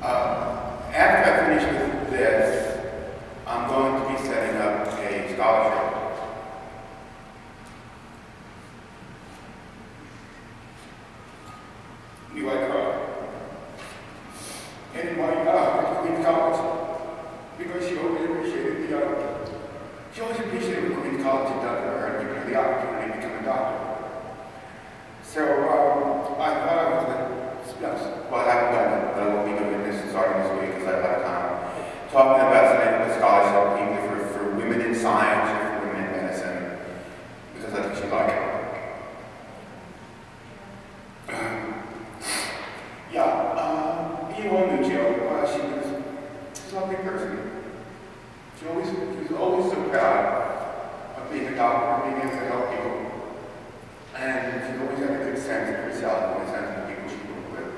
After I finish with this, I'm going to be setting up a scholarship. You like her? And why Queen's College? Because she always appreciated what Queen's College had done for her and given her the opportunity to become a doctor. So I thought I was going to, well, I haven't done it, but I will be doing this starting this week because I have time. Talking about setting up a scholarship either for women in science or for women in medicine, because I think she'd like it. You all knew Jill. She was a lovely person. She was always so proud of being a doctor, being able to help people. And she always had a good sense of herself and a sense of the people she worked with.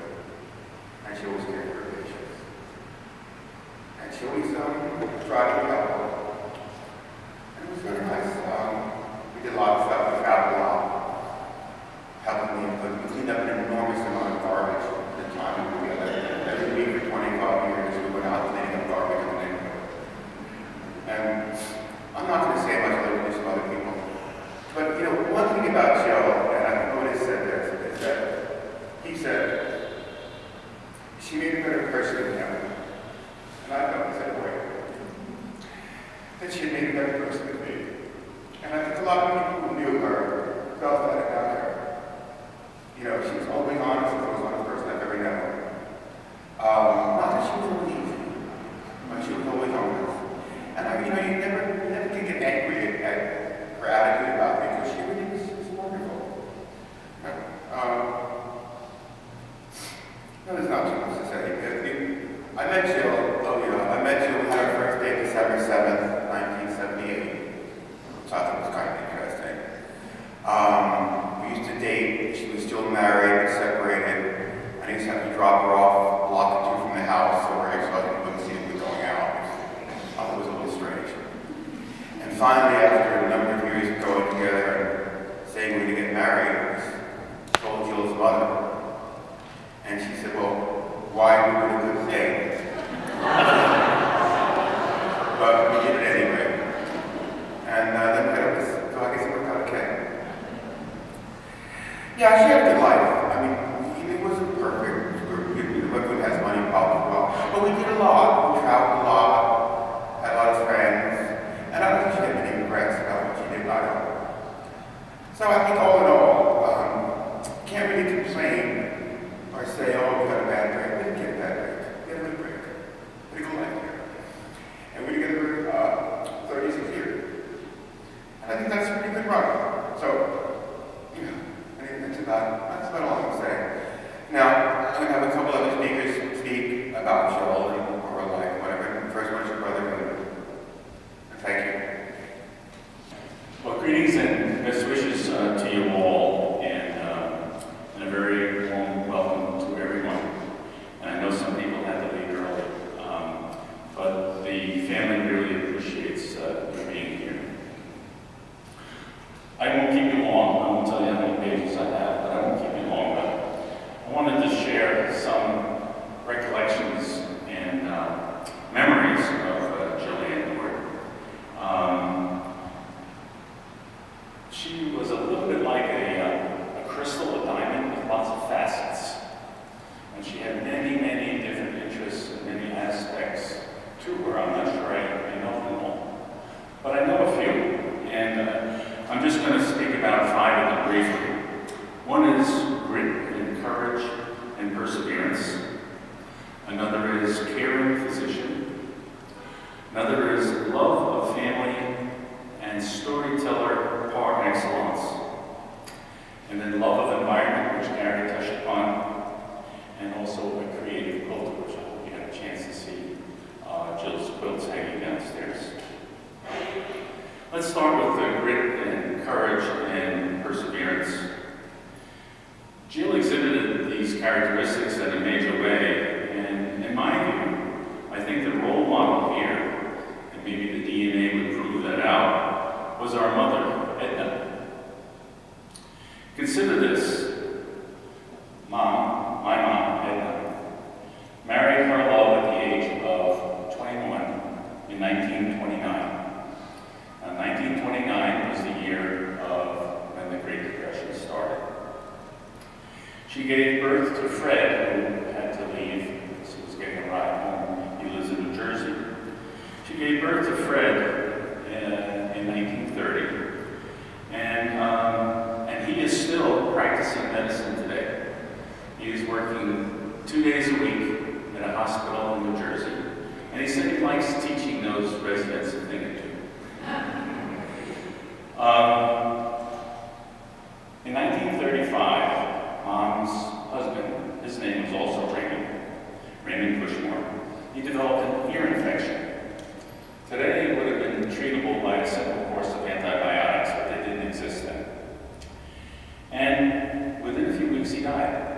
And she always cared for her patients. And she always tried to help them. And it was very nice. We did a lot of stuff. We traveled a lot, helping me. But we cleaned up an enormous amount of garbage at the time we were together. Every week for 25 years, we went out cleaning up garbage in the neighborhood. And I'm not going to say much like this to other people. But, one thing about Joe, and I think what he said there, is that he said she made a better person than him. And I felt the same way. That she had made a better person than me. And I think a lot of people who knew her felt that about her. She was always honest and the most honest person I've ever known. Not that she was always easy, but she was always honest. And you never can get angry at her attitude about me because she really was wonderful. There's not too much to say. I met Jill, we had our first date December 7th, 1978. So I thought it was kind of interesting. We used to date. She was still married, but separated. I used to have to drop her off a block or two from the house so her ex-husband wouldn't see me going out. I thought it was a little strange. And finally, after a number of years of going together and saying we were going to get married, I told Jill's mother. And she said, well, why are we doing a good thing? But we did it anyway. And then so I guess it worked out okay. Yeah, she had a good life. It wasn't perfect. Everyone has money problems, but we did a lot. We traveled a lot, had a lot of friends, and I don't think she had many regrets about what she did either. So I think all in all, can't really complain or say, oh, we got a bad break. We didn't get a bad break. We had a good break. We had a good life here. And we're together 36 years. And I think that's a pretty good run. So, that's about all I'm going to say. Now, I'm going to have a couple other speakers speak about Jill and her life, whatever. The first one is your brother. Thank you. Well, greetings and best wishes to you all, and a very warm welcome to everyone. And I know some people had to leave early, but the family really appreciates you being here. I won't keep you long. I won't tell you how many pages I have, but I won't keep you long. But I wanted to share some recollections and memories of Jillian Ward. She was a little bit like a crystal, a diamond with lots of facets. And she had many, many different interests and many aspects to her. I'm not sure I know them all, but I know a few. And I'm just going to speak about 5 of them briefly. One is grit and courage and perseverance. Another is caring physician. Another is love of family and storyteller par excellence. And then love of environment, which Gary touched upon, and also a creative culture, which I hope you had a chance to see Jill's quilts hanging downstairs. Let's start with the grit and courage and perseverance. Jill exhibited these characteristics in a major way, and in my view, I think the role model here, and maybe the DNA would prove that out, was our mother, Edna. Consider this. My mom, Edna, married her love in 1929. 1929 was the year of when the Great Depression started. She gave birth to Fred, who had to leave because he was getting a ride home. He lives in New Jersey. She gave birth to Fred in 1930, and he is still practicing medicine today. He is working 2 days a week at a hospital in New Jersey, and he said he likes teaching those residents a thing or two. In 1935, Mom's husband, his name was also Raymond Cushmore, he developed an ear infection. Today, it would have been treatable by a simple course of antibiotics, but they didn't exist then. And within a few weeks, he died.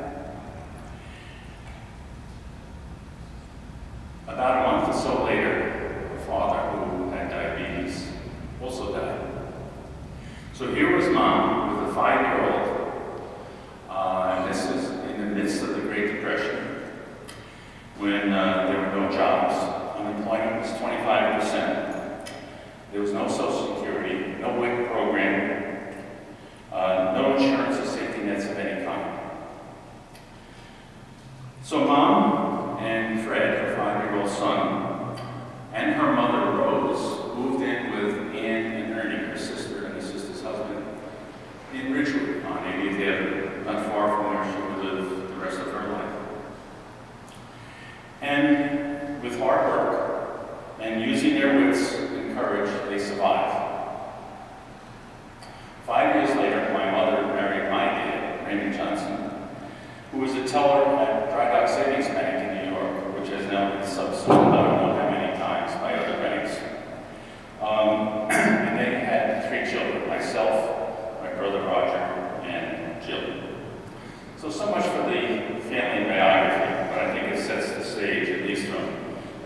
About a month or so later, the father, who had diabetes, also died. So here was Mom with a 5-year-old, and this is in the midst of the Great Depression, when there were no jobs. Unemployment was 25%. There was no Social Security, no WIC program, no insurance or safety nets of any kind. So Mom and Fred, her 5-year-old son, and her mother, Rose, moved in with Ann and Ernie, her sister and her sister's husband, in Ridgewood on 80th Avenue, not far from where she would live the rest of her life. And with hard work and using their wits and courage, they survived. 5 years later, my mother married my dad, Raymond Johnson, who was a teller at Dry Dock Savings Bank in New York, which has now been subsumed, I don't know how many times, by other banks. And they had 3 children, myself, my brother Roger, and Jill. So much for the family biography, but I think it sets the stage, at least from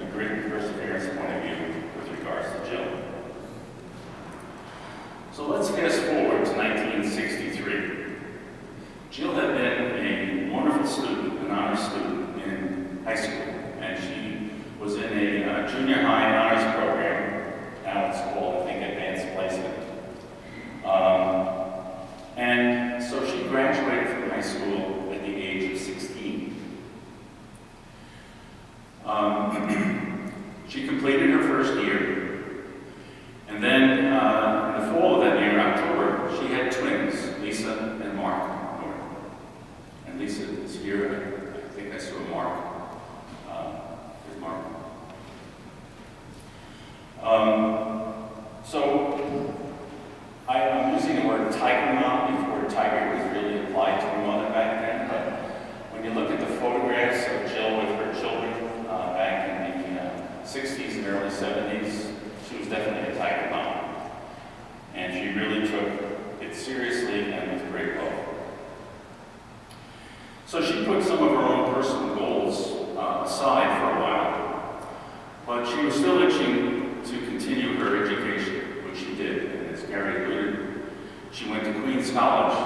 a grit and perseverance point of view, with regards to Jill. So let's fast forward to 1963. Jill had been a wonderful student, an honors student in high school, and she was in a junior high honors program. Now it's called, I think, advanced placement. And so she graduated from high school at the age of 16. She completed her first year, and then in the fall of that year, October, she had twins, Lisa and Mark. And Lisa is here. I think I saw Mark. There's Mark. So I'm using the word tiger mom before tiger was really applied to her mother back then. But when you look at the photographs of Jill with her children back in the 60s and early 70s, she was definitely a tiger mom. And she really took it seriously and with great love. So she put some of her own personal goals aside for a while, but she was still itching to continue her education, which she did, and as Gary alluded, she went to Queens College,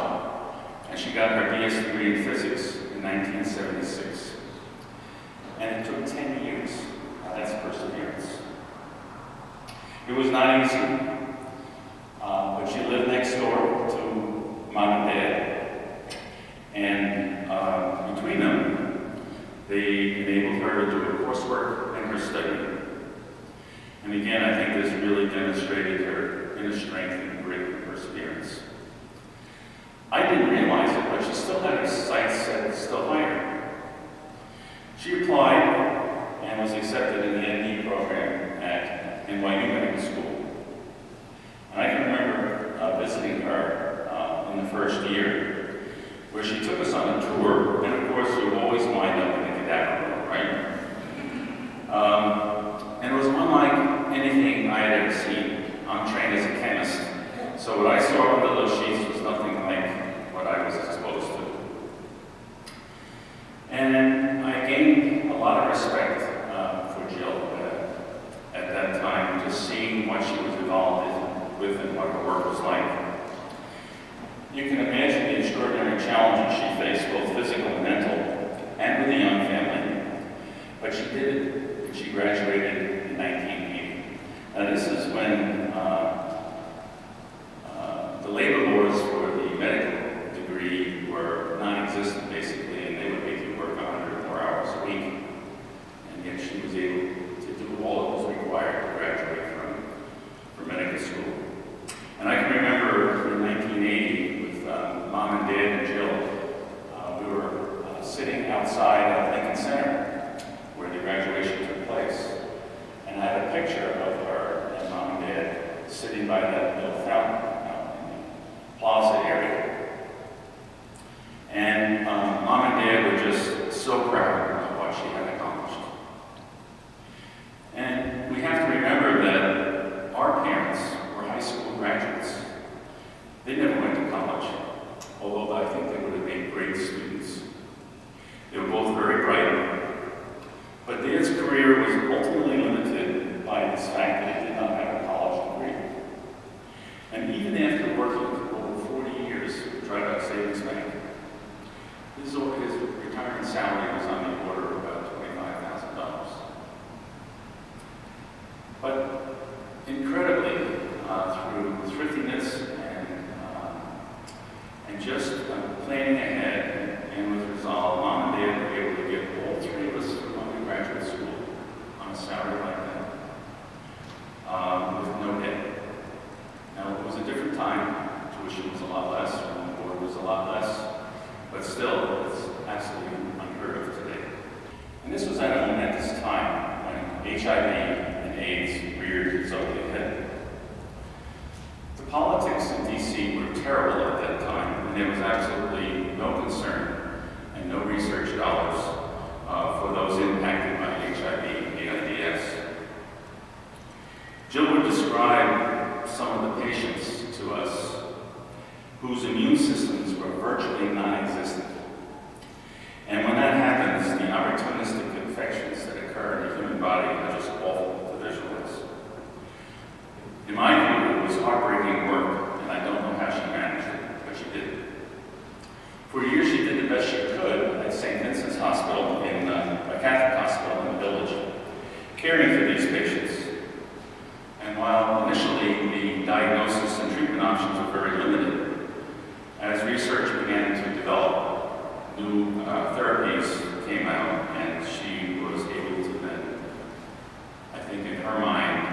and she got her BS degree in physics in 1976. And it took 10 years. That's perseverance. It was not easy, but she lived next door to Mom and Dad, and between them, they enabled her to do her coursework and her study. And again, I think this really demonstrated her inner strength and grit and perseverance. I didn't realize it, but she still had her sights set still higher. She applied and was accepted in the MD program at NYU Medical School. And I can remember visiting her in the first year, where she took us on a tour, and of course you always wind up in a cadaver room, right? And it was unlike anything I had ever seen. I'm trained as a chemist, so what I saw under those sheets was nothing like what I was exposed to. And I gained a lot of respect for Jill at that time, just seeing what she was involved with and what her work was like. You can imagine the extraordinary challenges she faced, both physical and mental, and with a young family. But she did it. She graduated in 1980. Now this is when the labor laws for the medical degree were non-existent basically, and they would make you work 100 more hours a week. And yet she was able to do all that was required to graduate from medical school. And I can remember in 1980 with Mom and Dad and Jill, we were sitting outside of Lincoln Center where the graduation took place. And I had a picture of her and Mom and Dad sitting by that little fountain out in the plaza area. And Mom and Dad were just so proud of what she had accomplished. And we have to remember that our parents were high school graduates. They never went to college, although I think they would have made great students. They were both very bright, but Dad's career was ultimately limited by this fact that he did not have a college degree. And even after working for over 40 years with Dry Dock Savings Bank, his retirement salary was on the order of about $25,000. But incredibly, through thriftiness and just planning ahead and with resolve, Mom and Dad were able to get all three of us through undergraduate school on a salary like that, with no debt. Now, it was a different time. Tuition was a lot less, and the board was a lot less, but still, it's absolutely unheard of today. And this was at a momentous time when HIV and AIDS reared its ugly head. The politics in D.C. were terrible at that time, and there was absolutely no concern and no research dollars for those impacted by HIV and AIDS. Jill would describe some of the patients to us whose immune systems were virtually non-existent. And when that happens, the opportunistic infections that occur in the human body are just awful to visualize. In my view, it was heartbreaking work, and I don't know how she managed it, but she did. For years, she did the best she could at St. Vincent's Hospital, a Catholic hospital in the village, caring for these patients. And while initially the diagnosis and treatment options were very limited, as research began to develop, new therapies came out, and she was able to then, I think in her mind,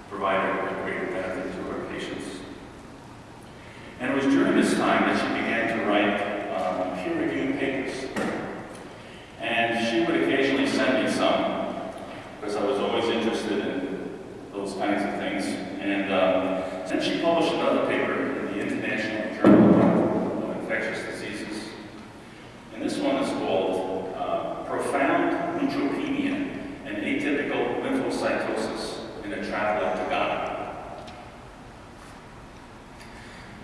provide a greater benefit to her patients. And it was during this time that she began to write peer-reviewed papers. And she would occasionally send me some, because I was always interested in those kinds of things. And then she published another paper in the International Journal of Infectious Diseases. And this one is called Profound Neutropenia and Atypical Lymphocytosis in a Traveler to Ghana.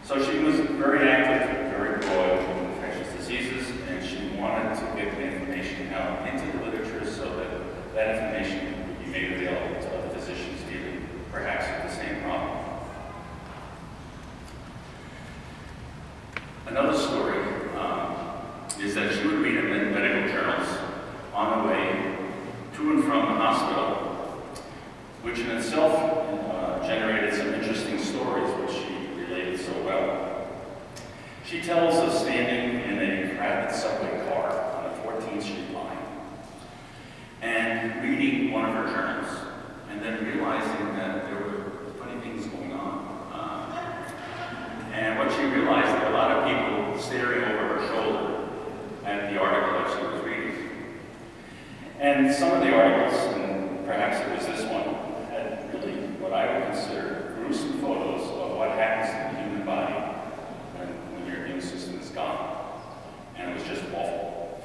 So she was very active, very broad in infectious diseases, and she wanted to get the information out into the literature so that that information would be made available to other physicians dealing perhaps with the same problem. Another story is that she would read in medical journals on the way to and from the hospital, which in itself generated some interesting stories which she related so well. She tells of standing in a crowded subway car on the 14th Street line and reading one of her journals, and then realizing that there were funny things going on. And what she realized, there were a lot of people staring over her shoulder at the article that she was reading. And some of the articles, and perhaps it was this one, had really what I would consider gruesome photos of what happens to the human body when your immune system is gone. And it was just awful.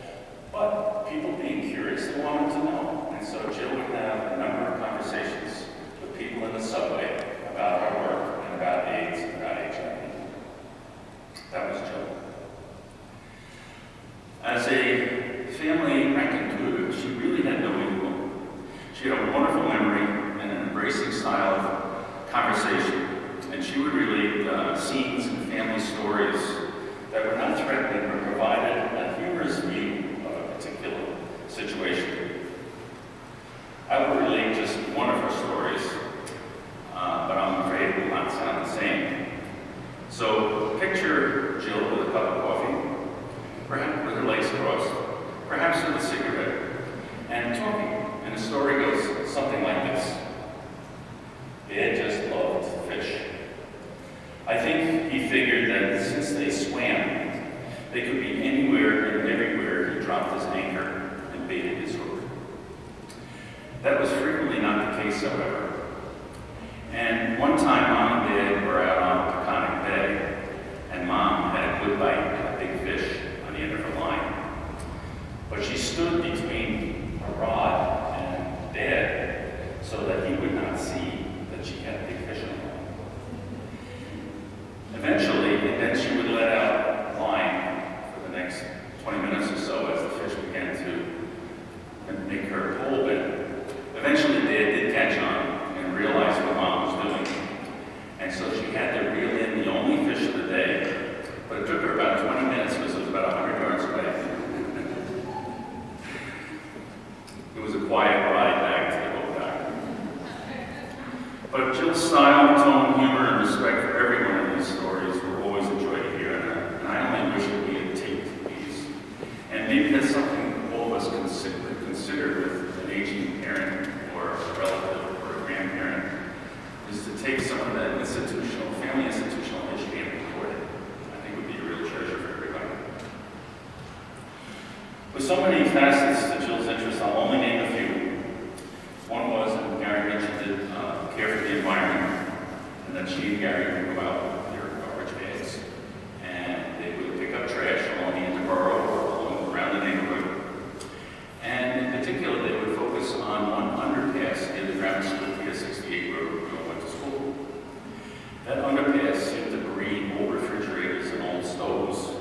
But people being curious, they wanted to know. And so Jill would have a number of conversations with people in the subway about her work and about AIDS and about HIV. That was Jill. As a family raconteur, she really had no equal. She had a wonderful memory and an embracing style of conversation, and she would relate scenes and family stories that were not threatening but provided a humorous view of a particular situation. I will relate just one not sound the same. So picture Jill with a cup of coffee, perhaps with her legs crossed, perhaps with a cigarette, and talking. And the story goes something like this. Dad just loved fish. I think he figured that since they swam, they could be anywhere and everywhere he dropped his anchor and baited his hook. That was frequently not the case, however. And one time, Mom and Dad were out on Peconic Bay, and Mom had a good bite of a big fish on the end of her line. But she stood between a rod and Dad so that he would not see that she had a big fish on the line. Eventually, and then she would let out line for the next 20 minutes or so as the fish began to make her pole bend. Eventually, Dad did catch on and realized what Mom was doing. And so she had to reel in the only fish of the day, but it took her about 20 minutes because it was about 100 yards away. It was a quiet ride back to the boat dock. But Jill's style, tone, humor, and respect for every one of these stories were always a joy to hear, and I only wish that we had taped these. And maybe that's something all of us consider with an aging parent or a relative or a grandparent, is to take some of that family institutional history and record it. I think it would be a real treasure for everybody. With so many facets to Jill's interest, I'll only name a few. One was, and Gary mentioned it, care for the environment, and that she and Gary would go out with their garbage bags, and they would pick up trash along the Interborough or around the neighborhood. And in particular, they would focus on one underpass near the grammar school, via 68 Road, where I went to school. That underpass seemed to breed old refrigerators and old stoves.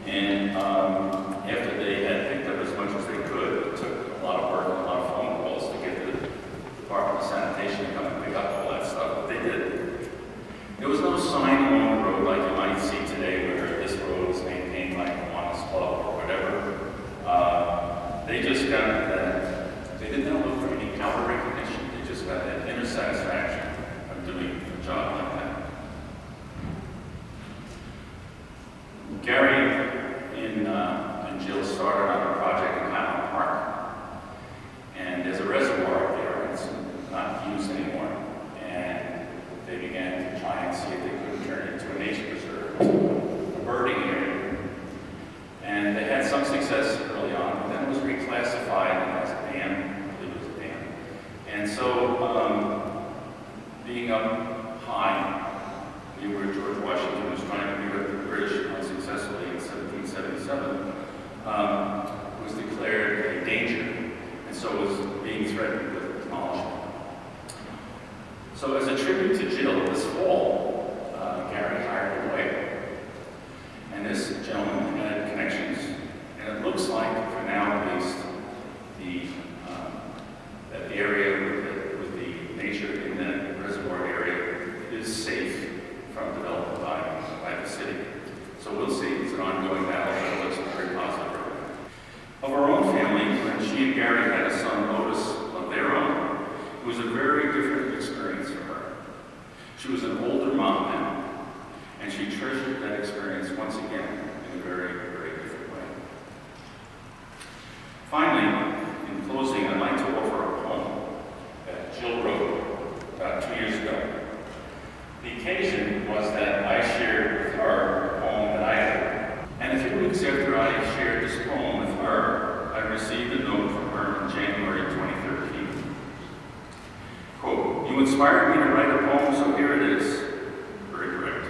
And after they had picked up as much as they could, it took a lot of work and a lot of phone calls to get the Department of Sanitation to come and pick up all that stuff, but they did. There was no sign along the road like you might see today where this road is maintained by Kiwanis Club or whatever. They just got that, they didn't look for any outward recognition, they just got that inner satisfaction of doing a job like that. Gary and Jill started on a project in Highland Park, and there's a reservoir up there, and it's not used anymore, and they began to try and see if they could turn it into a nature preserve, a birding area, and they had some success early on, but then it was reclassified as a dam. I believe it was a dam, and so being up high, where George Washington was trying to beat up the British unsuccessfully in 1777, was declared a danger, and so was being threatened with demolition. So as a tribute to Jill, this fall, Gary hired a lawyer, and this gentleman had connections, and it looks like, for now at least, that the area with the nature in that reservoir area is safe from development by the city. So we'll see. It's an ongoing battle, but it looks very positive. Of our own family, when she and Gary had a son, Otis, of their own, it was a very different experience for her. She was an older mom now, and she treasured that experience once again in a very, very different way. Finally, in closing, I'd like to offer a poem that Jill wrote about 2 years ago. The occasion was that I shared with her a poem that I had written. And a few weeks after I shared this poem with her, I received a note from her in January 2013. Quote, "You inspired me to write a poem, so here it is." Very correct.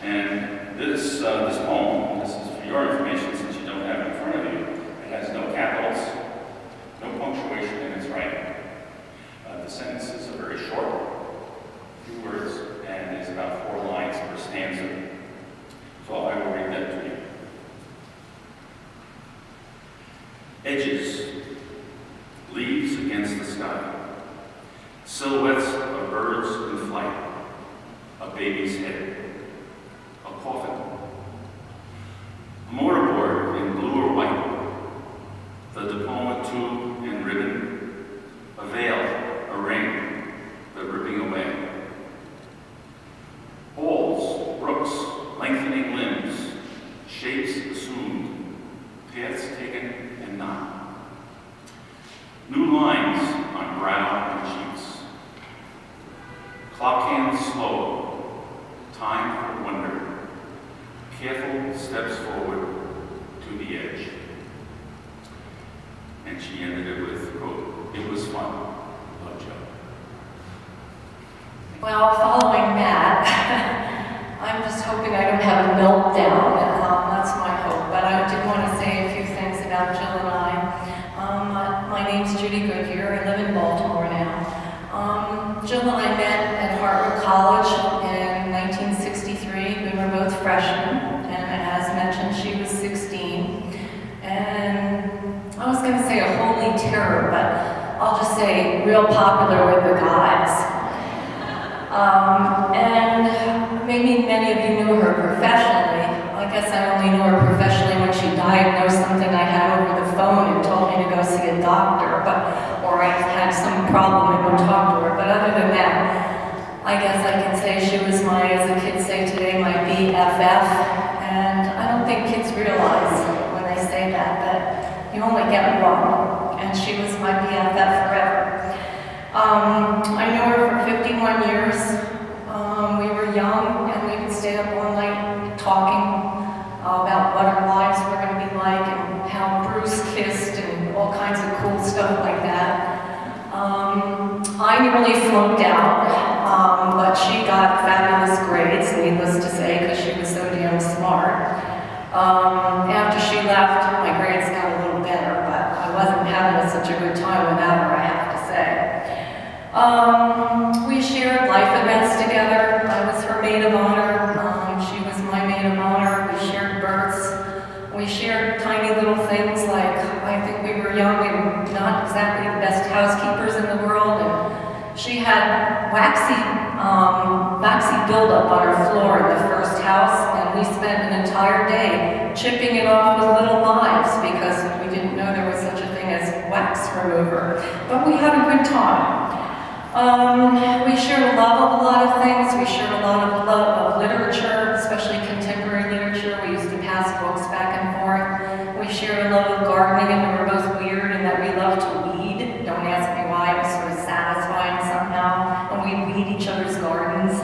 And this poem, this is for your information since you don't have it in front of you, it has no capitals, no punctuation in its writing. The sentences are very short, few words, and it's about 4 lines per stanza. So I will read that to you. Edges, leaves against the sky, silhouettes of birds in flight, a baby's head, a coffin, a mortarboard in blue or white, the diploma tube and ribbon, a veil, a ring, the steps forward to the edge. And she ended it with, quote, "It was fun. Love, Joe." Well, following that, I'm just hoping I don't have a meltdown. That's my hope. But I did want to say a few things about Jill and I. My name's Judy Goodyear. I live in Baltimore now. Jill and I met at Hartford College in 1963. We were both freshmen, and as mentioned, she was 16. And I was going to say a holy terror, but I'll just say real popular with the guys. And maybe many of you knew her professionally. I guess I only knew her professionally when she diagnosed something I had over the phone and told me to go see a doctor, or I had some problem and would talk to her. But other than that, I guess I can say she was my, as the kids say today, my BFF. And I don't think kids realize when they say that you only get one. And she was my BFF forever. I knew her for 51 years. We were young and we would stay up all night talking about what our lives were going to be like and how Bruce kissed and all kinds of cool stuff like that. I nearly flunked out, but she got fabulous grades, needless to say, because she was so damn smart. After she left, my grades got a little better, but I wasn't having such a good time without her, I have to say. We shared life events together. I was her maid of honor. She was my maid of honor. We shared births. We shared tiny little things like, I think we were young and not exactly the best housekeepers in the world. And she had waxy buildup on her floor in the first house, and we spent an entire day chipping it off with little knives because we didn't know there was such a thing as wax remover. But we had a good time. We shared a love of a lot of things. We shared a lot of love of literature, especially contemporary literature. We used to pass books back and forth. We shared a love of gardening, and we were both weird in that we loved to weed. Don't ask me why. It was sort of satisfying somehow when we weed each other's gardens.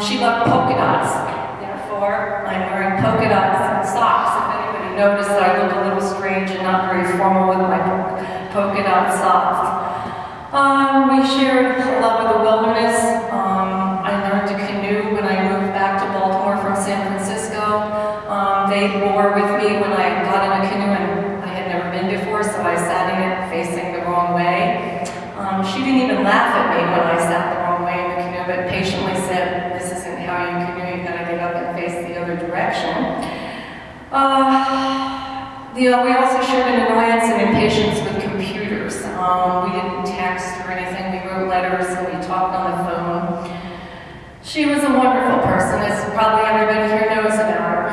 She loved polka dots. Therefore, I'm wearing polka dots socks. If anybody noticed, I look a little strange and not very formal with my polka dot socks. We shared a love of the wilderness. I learned to canoe when I moved back to Baltimore from San Francisco. They bore with me when I got in a canoe and I had never been before, so I sat in it facing the wrong way. She didn't even laugh at me when I sat the wrong way in the canoe, but patiently said, "This isn't how you canoe, you've got to get up and face the other direction." We also shared an annoyance and impatience with computers. We didn't text or anything. We wrote letters and we talked on the phone. She was a wonderful person, as probably everybody here knows about her.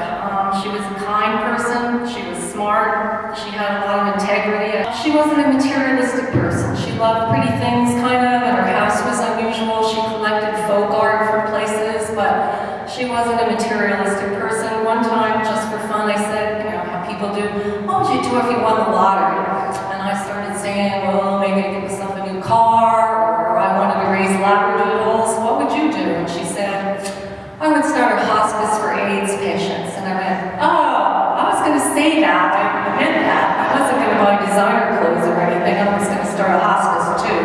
She was a kind person. She was smart. She had a lot of integrity. She wasn't a materialistic person. She loved pretty things, kind of, and her house was unusual. She collected folk art from places, but she wasn't a materialistic person. One time, just for fun, I said, you know, how people do, what would you do if you won the lottery? And I started saying, well, maybe get myself a new car, or I wanted to raise labradoodles. What would you do? And she said, I would start a hospice for AIDS patients. And I went, oh, I was going to say that. I meant that. I wasn't going to buy designer clothes or anything. I was going to start a hospice too.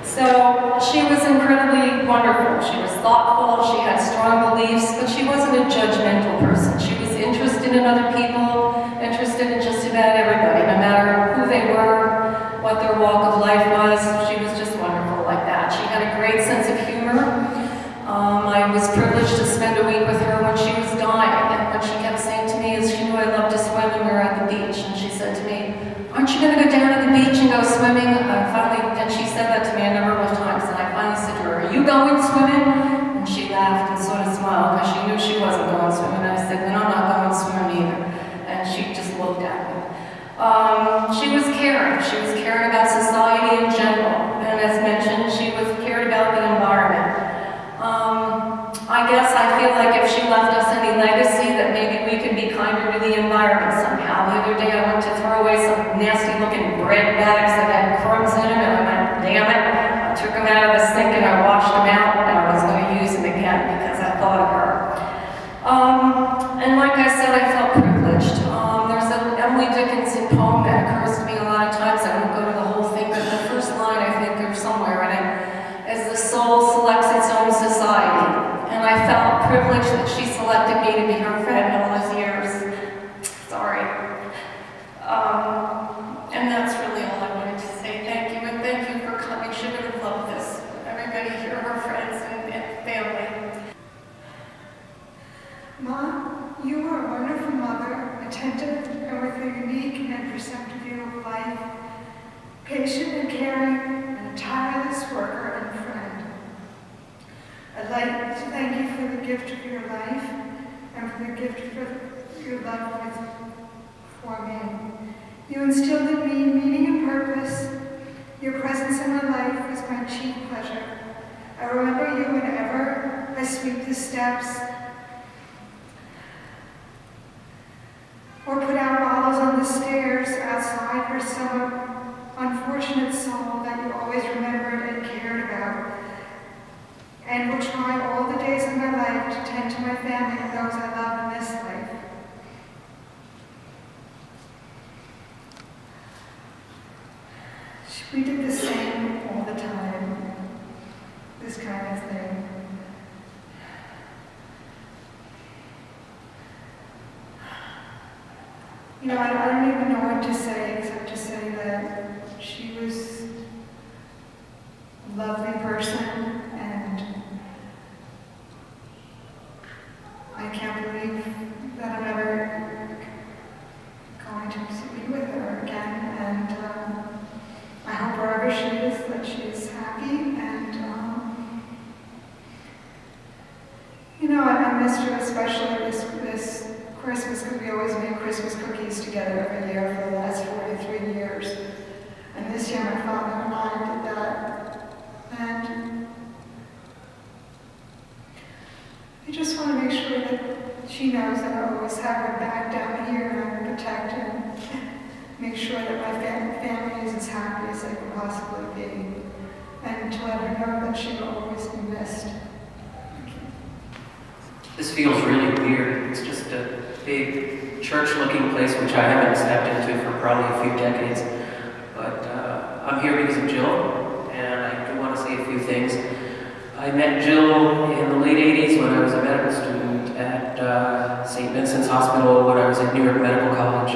So she was incredibly wonderful. She was thoughtful. She had strong beliefs, but she wasn't a judgmental person. She was interested in other people, interested in just about everybody, no matter who they were, what their walk of life was. She was just wonderful like that. She had a great sense of humor. I was privileged to spend a week with her when she was dying, and what she kept saying to me is she knew I loved to swim and we were at the beach, and she said to me, aren't you going to go down to the beach and go swimming? And she said that to me a number of times, and I finally said to her, are you going swimming? And she laughed and sort of smiled because she knew she wasn't going swimming. And I said, then I'm not going swimming either. And she just looked at me. She was caring. She was caring about society in general. And as mentioned, she was cared about the environment. I guess I feel like if she left us any legacy, that maybe we could be kinder to the environment somehow. The other day I went to throw away some nasty-looking bread bags that had crumbs in them, and I went, damn it. I took them out of the sink and I washed them out, and I was going to use them again because I thought of her. And a unique and perceptive view of life, patient and caring, and a tireless worker and friend. I'd like to thank you for the gift of your life and for the gift for your love for me. You instilled in me meaning and purpose. Your presence in my life was my chief pleasure. I remember you whenever I sweep the steps or put out bottles on the stairs outside for some unfortunate soul that you always remembered and cared about, and will try all the days of my life to tend to my family and those I love in this life. We did the same all the time, this kind of thing. You know, I don't even know what to say except to say that she was a lovely person, and I can't believe that I'm ever going to be with her again, and I hope wherever she is that she is happy, and you know, I missed her especially this Christmas, because we always make Christmas cookies together every year for the last 43 years. And this year my father and I did that. And I just want to make sure that she knows that I always have her back down here and I will protect her and make sure that my family is as happy as they could possibly be. And to let her know that she will always be missed. This feels really weird. It's just a big church-looking place, which I haven't stepped into for probably a few decades. But I'm here because of Jill, and I do want to say a few things. I met Jill in the late 80s when I was a medical student at St. Vincent's Hospital when I was at New York Medical College.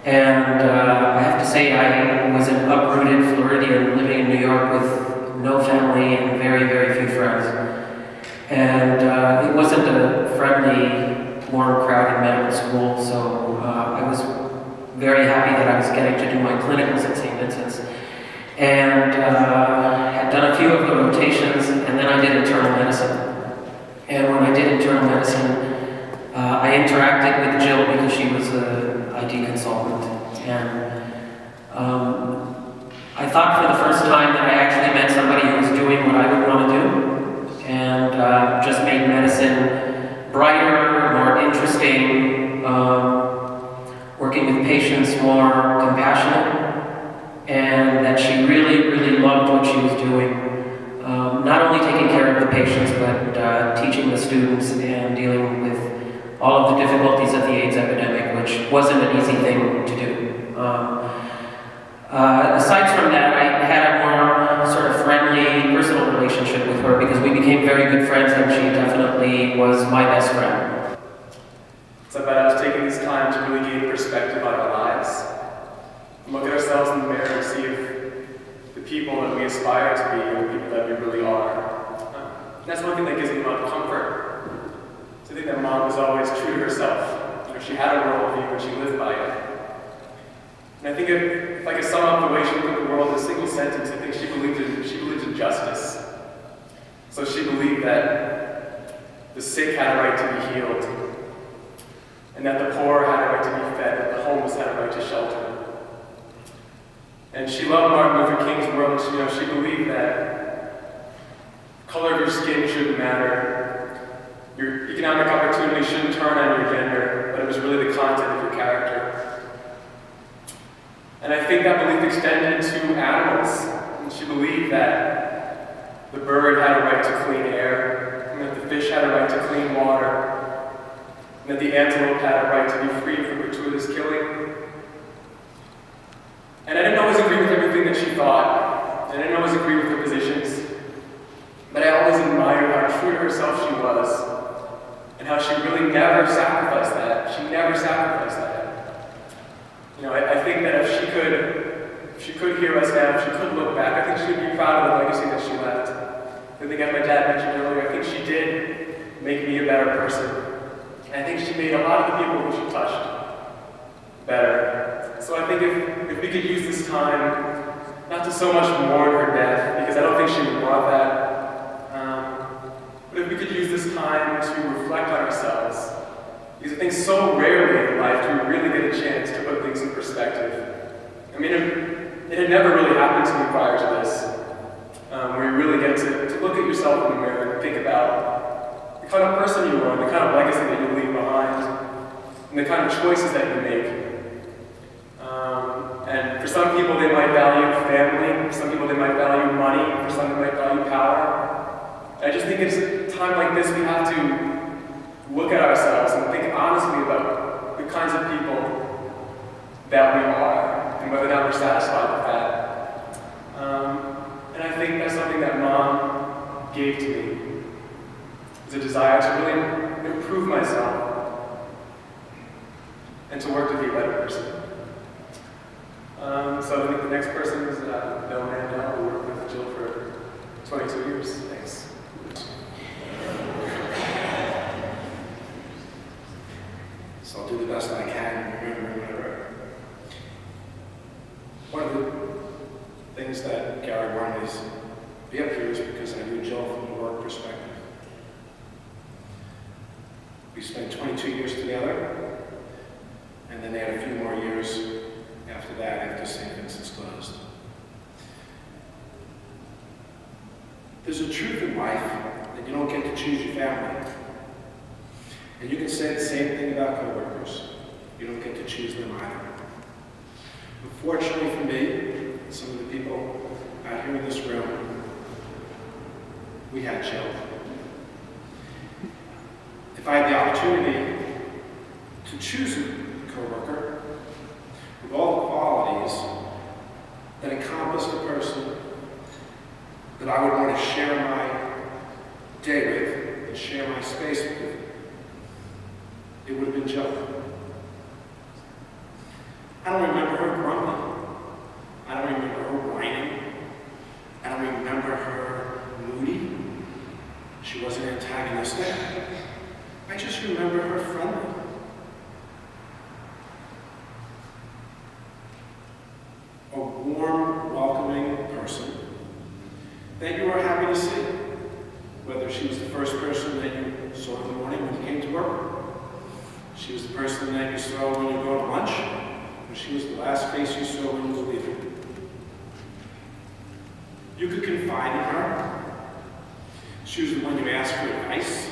And I have to say I was an uprooted Floridian living in New York with no family and very, very few friends. And it wasn't a friendly, warm crowd in medical school, so I was very happy that I was getting to do my clinicals at St. Vincent's. And had done a few of the rotations, and then I did internal medicine. And when I did internal medicine, I interacted with Jill because she was an IT consultant. And I thought for the first time that I actually met somebody who was doing what I would want to do, and just made medicine brighter, more interesting, working with patients more compassionate, and that she really, really loved what she was doing. Not only taking care of the patients, but teaching the students and dealing with all of the difficulties of the AIDS epidemic, which wasn't an easy thing to do. Aside from that, I had a more sort of friendly, personal relationship with her because we became very good friends, and she definitely was my best friend. It's about us taking this time to really gain perspective on our lives. Look at ourselves in the mirror and see if the people that we aspire to be are the people that we really are. And that's one thing that gives me a lot of comfort. So I think that Mom was always true to herself. You know, she had a worldview and she lived by it. And I think if I could sum up the way she looked at the world in a single sentence, I think she believed in justice. So she believed that the sick had a right to be healed, and that the poor had a right to be fed, and the homeless had a right to shelter. And she loved Martin Luther King's world. She believed that the color of your skin shouldn't matter, your economic opportunity shouldn't turn on your gender, but it was really the content of your character. And I think that belief extended to animals. And she believed that the bird had a right to clean air, and that the fish had a right to clean water, and that the antelope had a right to be free from gratuitous killing. And I didn't always agree with everything that she thought, and I didn't always agree with her positions, but I always admired how true to herself she was, and how she really never sacrificed that. She never sacrificed that. You know, I think that if she could hear us now, if she could look back, I think she would be proud of the legacy that she left. I think, as my dad mentioned earlier, I think she did make me a better person. And I think she made a lot of the people who she touched better. So I think if we could use this time not to so much mourn her death, because I don't think she would want that, but if we could use this time to reflect on ourselves, because I think so rarely in life do we really get a chance to put things in perspective. I mean, it had never really happened to me prior to this, where you really get to look at yourself in the mirror and think about the kind of person you are, and the kind of legacy that you leave behind, and the kind of choices that you make. And for some people, they might value family. For some people, they might value money. For some, they might value power. I just think it's a time like this we have to look at ourselves and think honestly about the kinds of people that we are and whether or not we're satisfied with that. And I think that's something that Mom gave to me, is a desire to really improve myself and to work to be a better person. So I think the next person is Bill Mandel, who worked with Jill for 22 years. Thanks. So I'll do the best I can remembering what I wrote. One of the things that Gary wanted is be up here is because I knew Jill from the work perspective. We spent 22 years together, and then they had a few more years after that, after St. Vincent's closed. There's a truth in life that you don't get to choose your family. And you can say the same thing about coworkers. You don't get to choose them either. But fortunately for me, and some of the people out here in this room, we had Jill. If I had the opportunity to choose a coworker with all the qualities that encompassed a person that I would want to share my day with and share my space with, it would have been Jill. I don't remember her grumbling. I don't remember her whining. I don't remember her moody. She wasn't antagonistic. I just remember her friendly. A warm, welcoming person that you were happy to see. Whether she was the first person that you saw in the morning when you came to work, she was the person that you saw when you go to lunch, or she was the last face you saw when you were leaving. You could confide in her. She was the one you asked for advice.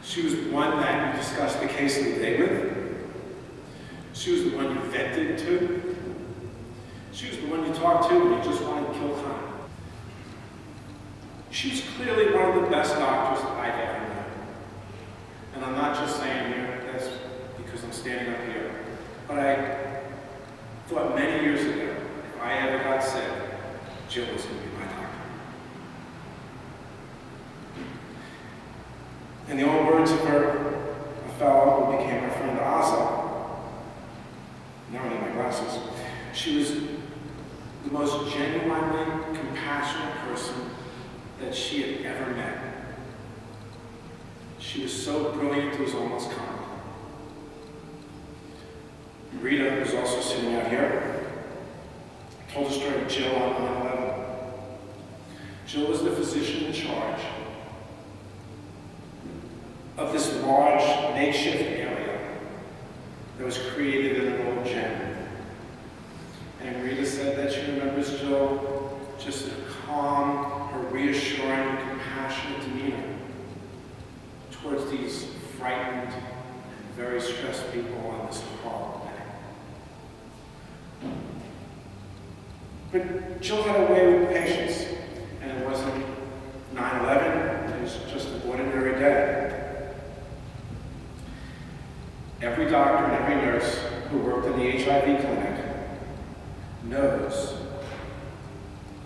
She was the one that you discussed the case of the day with. She was the one you vented to. She was the one you talked to when you just wanted to kill time. She was clearly one of the best doctors I've ever known. And I'm not just saying here, that's because I'm standing up here. But I thought many years ago, if I ever got sick, Jill was going to be my doctor. In the old words of a fellow who became my friend Asa, now I need my glasses, she was the most genuinely compassionate person that she had ever met. She was so brilliant it was almost comical. Rita, who's also sitting out here, told a story of Jill on 9/11. Jill was the physician in charge of this large makeshift area that was created in an old gym. And Rita said that she remembers Jill just her calm, her reassuring, compassionate demeanor towards these frightened and very stressed people on this horrible day. But Jill had a way with patients, and it wasn't 9/11, it was just an ordinary day. Every doctor and every nurse who worked in the HIV clinic knows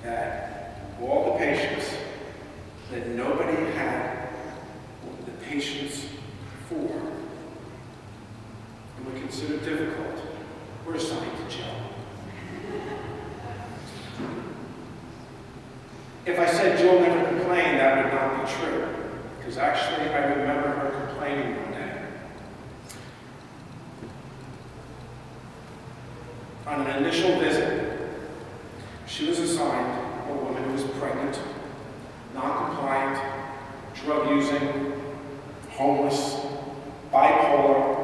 that all the patients that nobody had the patience for and would consider difficult were assigned to Jill. If I said Jill never complained, that would not be true, because actually I remember her complaining one day. On an initial visit, she was assigned a woman who was pregnant, non-compliant, drug-using, homeless, bipolar,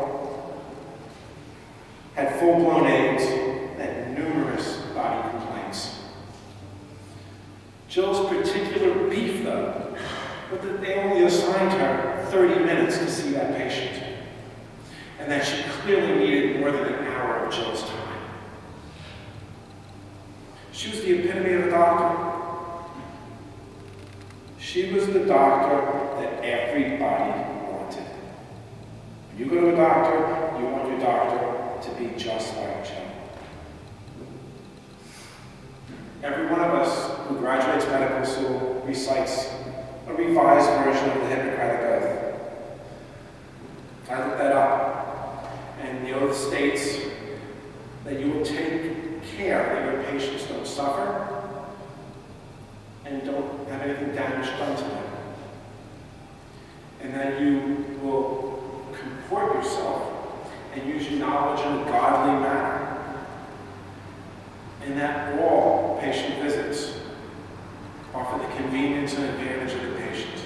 had full-blown AIDS, and numerous body complaints. Jill's particular beef, though, was that they only assigned her 30 minutes to see that patient, and that she clearly needed more than an hour of Jill's time. She was the epitome of a doctor. She was the doctor that everybody wanted. When you go to a doctor, you want your doctor to be just like Jill. Every one of us who graduates medical school recites a revised version of the Hippocratic Oath. I looked that up, and the oath states that you will take care that your patients don't suffer and don't have anything damage done to them, and that you will comport yourself and use your knowledge in a godly manner, and that all patient visits are for the convenience and advantage of the patient.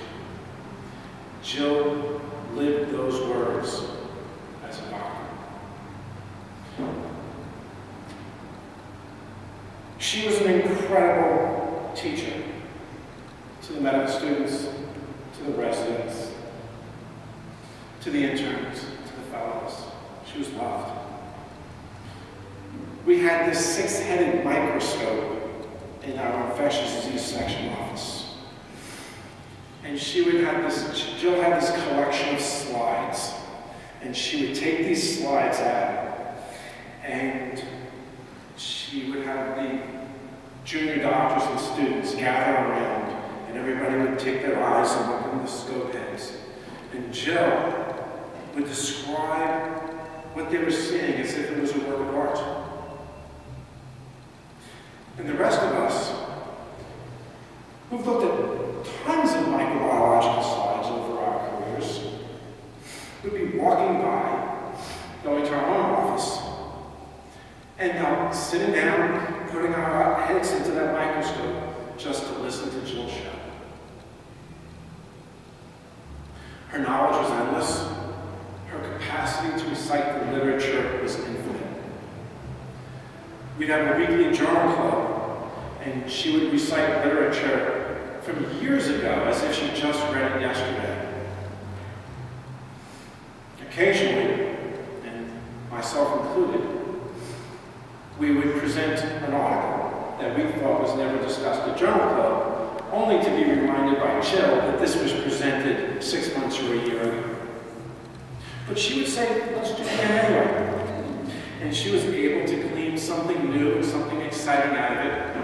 Jill lived those words as a doctor. She was an incredible teacher to the medical students, to the residents, to the interns, to the fellows. She was loved. We had this 6-headed microscope in our infectious disease section office. And Jill had this collection of slides. And she would take these slides out, and she would have the junior doctors and students gather around, and everybody would take their eyes and look in the scope heads. And Jill would describe what they were seeing as if it was a work of art. And the rest of us, who've looked at tons of microbiological slides over our careers, would be walking by, going to our own office, and now sitting down, putting our heads into that microscope just to listen to Jill show. Her knowledge was endless. Her capacity to recite the literature was infinite. We'd have a weekly journal club, and she would recite literature from years ago as if she just read it yesterday. Occasionally, and myself included, we would present an article that we thought was never discussed at journal club, only to be reminded by Jill that this was presented 6 months or a year ago. But she would say, let's do it anyway. And she was able to glean something new and something exciting out of it,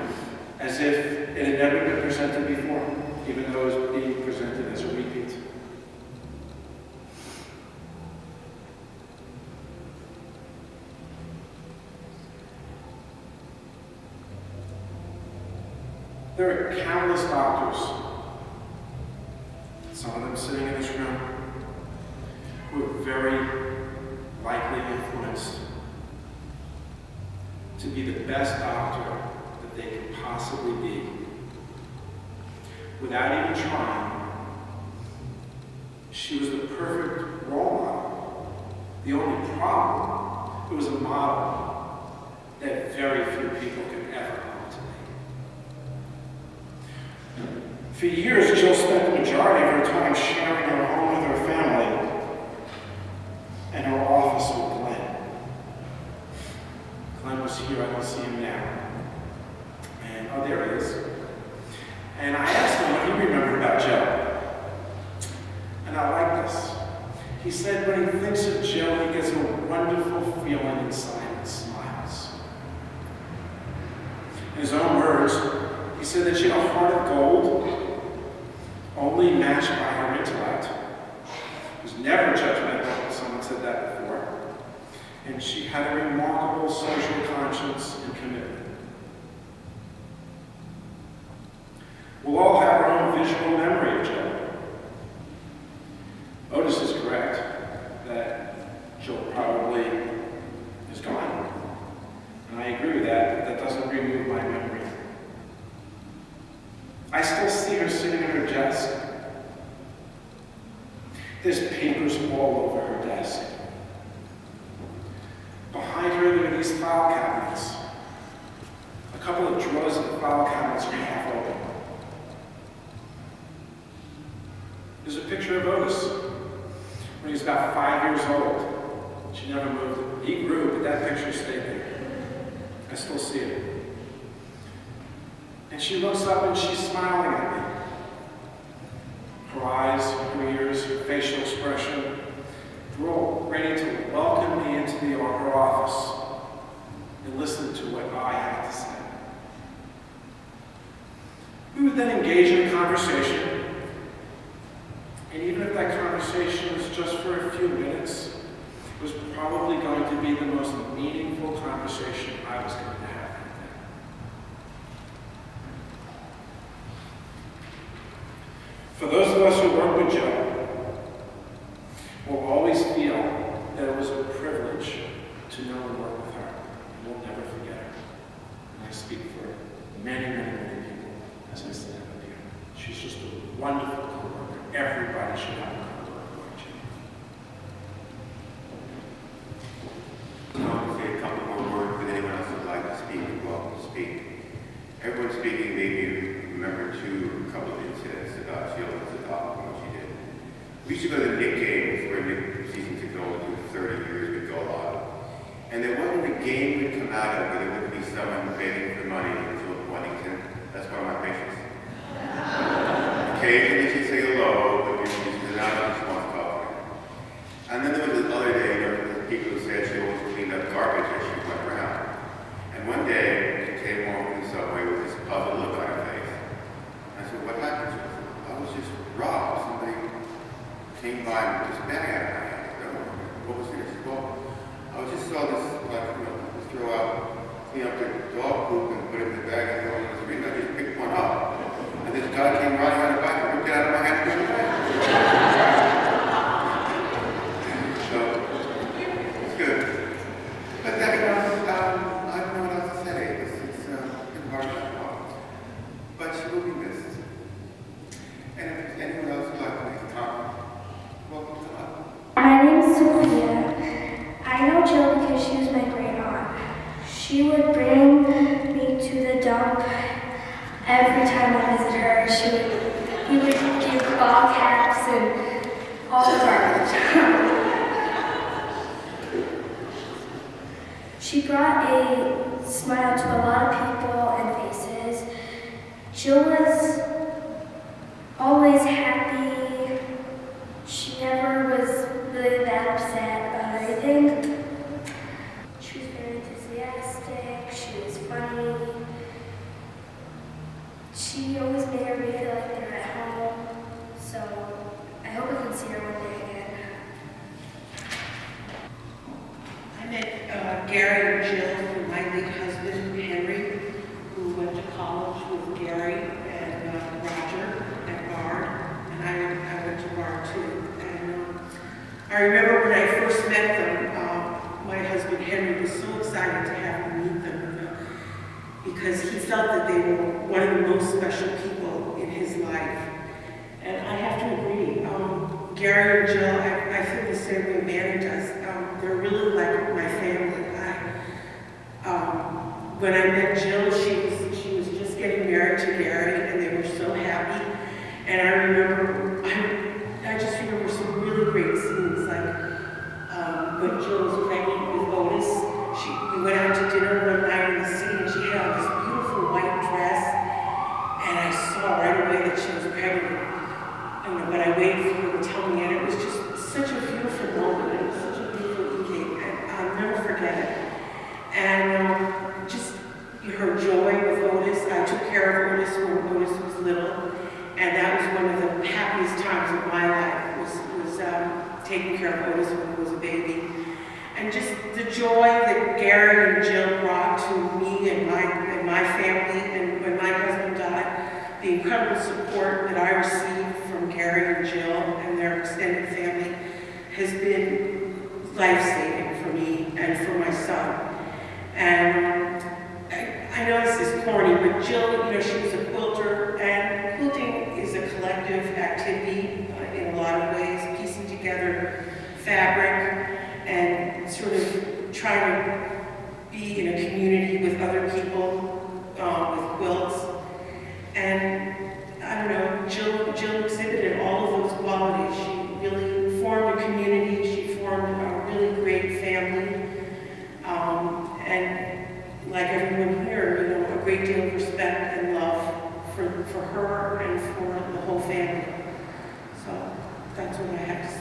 as if it had never been presented before, even though it was being presented as a repeat. There are countless doctors, some of them sitting in this room, who are very likely influenced to be the best doctor that they could possibly be. Without even trying, she was the perfect role model. The only problem, it was a model that very few people could ever hope to be. For years, Jill spent the majority of her time sharing her home with her family and her office with Glenn. Glenn was here, I don't see him now. And, oh, there he is. And I asked him what he remembered about Jill. And I like this. He said when he thinks of Jill, he gets a wonderful feeling inside and smiles. In his own words, he said that she had a heart of gold, only matched by her intellect. Was never judgmental, someone said that before. And she had a remarkable social conscience and commitment. We'll all have our own visual memory of Jill. Otis is correct that Jill probably is gone. And I these file cabinets. A couple of drawers of the file cabinets are half open. There's a picture of Otis when he was about 5 years old. She never moved it. He grew, but that picture stayed there. I still see it. And she looks up and she's smiling at me. Her eyes, her ears, her facial expression, they're all ready to welcome me into her office and listen to what I have to say. We would then engage in a conversation, and even if that conversation was just for a few minutes, it was probably going to be the most meaningful conversation I was going to have that day. For those of us who work with Joe, we'll always feel that it was a privilege to know and work with her. And we'll never forget her. And I speak for many, many, many people as I stand up here. She's just a wonderful co-worker. Everybody should have a co-worker like Joe. I want to say a couple more words that anyone else would like to speak, you're welcome to speak. Everyone speaking made me remember a couple of incidents about Jill's adoption, what she did. We used to go to the Nick games where Nick season to go to 30 years, we'd go a lot. And there wasn't a game we'd come out of where there wouldn't be someone begging for money until Wellington. That's one of my patients. Occasionally she'd say hello, but usually not just wants coffee. And then there was this other day, the people who said she always cleaned up garbage as she went around. And one day, she came home from the subway with this puzzled look on her face. I said, what happened? She said, I was just robbed. Somebody came by with this bag out of my hand. I said, what was it? She said, well, I just saw this, just throw out, clean up the dog poop and put it in the bag and throw it in the street. I just picked one up. And this guy came riding on the bike and ripped it out of my hand and put it away. So, it's good. But that, I don't know what else to say. It's been hard to talk. But she will be missed. And if there's anyone else who'd like to make a comment, welcome to us. My name's Sophia. I know Jill because she was my great aunt. She would bring me to the dump every time I visit her. We would give ball caps and all the garbage. She brought a smile to a lot of people and faces. Jill was always happy. She never was really that upset about everything. She was very enthusiastic. She was funny. She always made everybody feel like they were at home. So I hope I can see her one day again. I met Gary and Jill through my late husband, Henry, who went to college with Gary and Roger at Bard, and I went to Bard too. And I remember when I first met them, my husband Henry was so excited to have me meet them because he felt that they were one of the most special people in his life. And I have to agree. Gary and Jill, I feel the same way Manny does. They're really like my family. When I met Jill, she was just getting married to Gary, and they were so happy. And I remember, I just remember some really great scenes, like when Jill was pregnant with Otis. We went out to dinner one night in the city, and she had on this beautiful white dress, and I saw right away that she was pregnant. But I waited for her to tell me, and it was just such a beautiful moment. It was such a beautiful evening, and I'll never forget it. And just her joy with Otis. I took care of Otis when Otis was little, and that was one of the happiest times of my life, was taking care of Otis when he was a baby. And just the joy that Gary and Jill brought to me and my family, and when my husband died, the incredible support that I received from Gary and Jill and their extended family has been life-saving for me and for my son. And I know this is corny, but Jill, she was a quilter, and quilting is a collective activity in a lot of ways, piecing together fabric and sort of trying to, be in a community with other people with quilts. And I don't know, Jill exhibited all of those qualities. She really formed a community. She formed a really great family. And like everyone here, you know, a great deal of respect and love for her and for the whole family. So that's what I have to say.